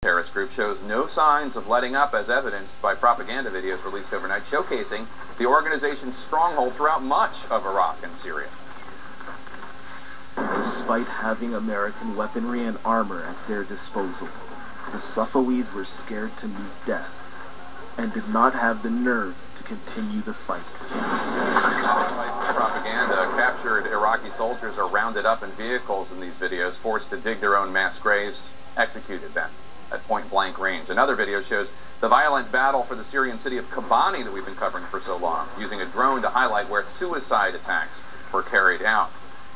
terrorist group shows no signs of letting up, as evidenced by propaganda videos released overnight showcasing the organization's stronghold throughout much of Iraq and Syria. Despite having American weaponry and armor at their disposal, the Safawids were scared to meet death and did not have the nerve to continue the fight. ISIS propaganda captured Iraqi soldiers are rounded up in vehicles in these videos, forced to dig their own mass graves, executed then at point-blank range. Another video shows the violent battle for the Syrian city of KUBANI that we've been covering for so long, using a drone to highlight where suicide attacks were carried out.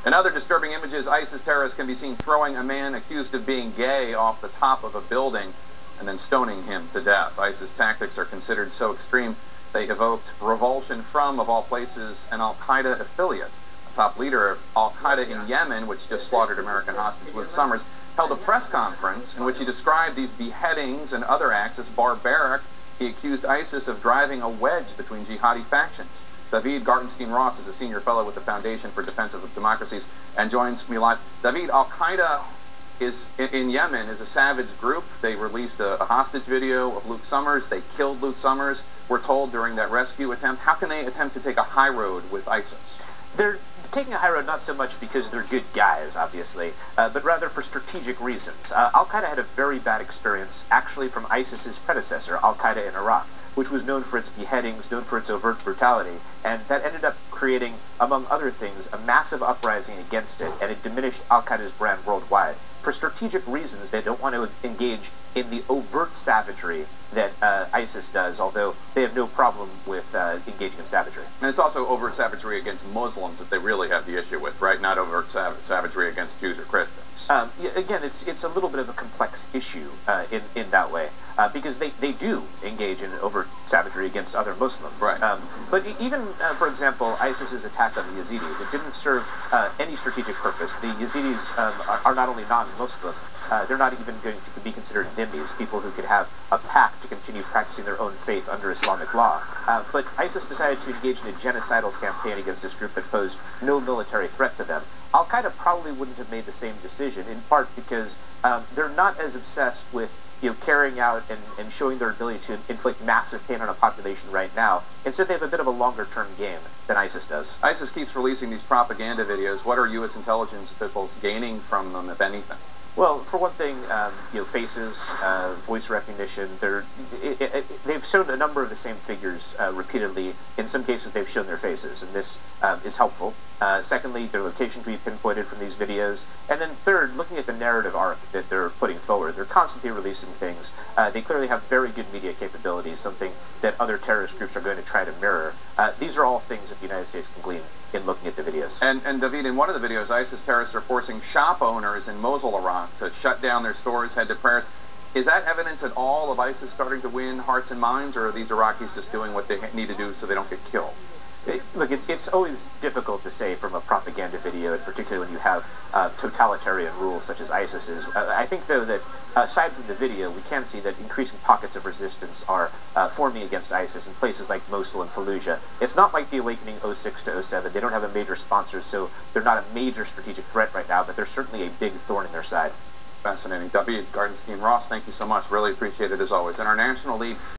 In other disturbing images, ISIS terrorists can be seen throwing a man accused of being gay off the top of a building and then stoning him to death. ISIS tactics are considered so extreme they evoked revulsion from, of all places, an al-Qaeda affiliate. A top leader of al-Qaeda in Yemen, which just slaughtered American hostage Luke Summers, held a press conference in which he described these beheadings and other acts as barbaric. He accused ISIS of driving a wedge between jihadi factions. David Gartenstein-Ross is a senior fellow with the Foundation for Defense of Democracies and joins me live. David, al-Qaeda is in Yemen is a savage group. They released a hostage video of Luke Summers. They killed Luke Summers, we're told, during that rescue attempt. How can they attempt to take a high road with ISIS? They're taking a high road not so much because they're good guys, obviously, but rather for strategic reasons. Al-Qaeda had a very bad experience, actually, from ISIS's predecessor, Al-Qaeda in Iraq, which was known for its beheadings, known for its overt brutality, and that ended up creating, among other things, a massive uprising against it, and it diminished Al-Qaeda's brand worldwide. For strategic reasons, they don't want to engage in the overt savagery that ISIS does, although they have no problem with engaging in savagery. And it's also overt savagery against Muslims that they really have the issue with, right? Not overt savagery against Jews or Christians. Again, it's a little bit of a complex issue in that way, because they do engage in overt savagery against other Muslims. Right. But even, for example, ISIS's attack on the Yazidis, it didn't serve any strategic purpose. The Yazidis are not only non-Muslim, they're not even going to be considered dhimmis, people who could have a pact to continue practicing their own faith under Islamic law. But ISIS decided to engage in a genocidal campaign against this group that posed no military threat to them. Al-Qaeda probably wouldn't have made the same decision, in part because they're not as obsessed with carrying out and showing their ability to inflict massive pain on a population right now. Instead, they have a bit of a longer-term game than ISIS does. ISIS keeps releasing these propaganda videos. What are U.S. intelligence officials gaining from them, if anything? Well, for one thing, faces, voice recognition, they've shown a number of the same figures repeatedly. In some cases, they've shown their faces, and this is helpful. Secondly, their location can be pinpointed from these videos. And then third, looking at the narrative arc that they're putting forward, they're constantly releasing things. They clearly have very good media capabilities, something that other terrorist groups are going to try to mirror. These are all things that the United States can glean in looking at the videos. And David, in one of the videos, ISIS terrorists are forcing shop owners in Mosul, Iraq, to shut down their stores, head to prayers. Is that evidence at all of ISIS starting to win hearts and minds, or are these Iraqis just doing what they need to do so they don't get killed? Look, it's always difficult to say from a propaganda video, and particularly when you have totalitarian rules such as ISIS's. I think, though, that aside from the video, we can see that increasing pockets of resistance are forming against ISIS in places like Mosul and Fallujah. It's not like the awakening 06 to 07. They don't have a major sponsor, so they're not a major strategic threat right now, but they're certainly a big thorn in their side. Fascinating. David Gartenstein-Ross, thank you so much. Really appreciate it as always. In our national lead.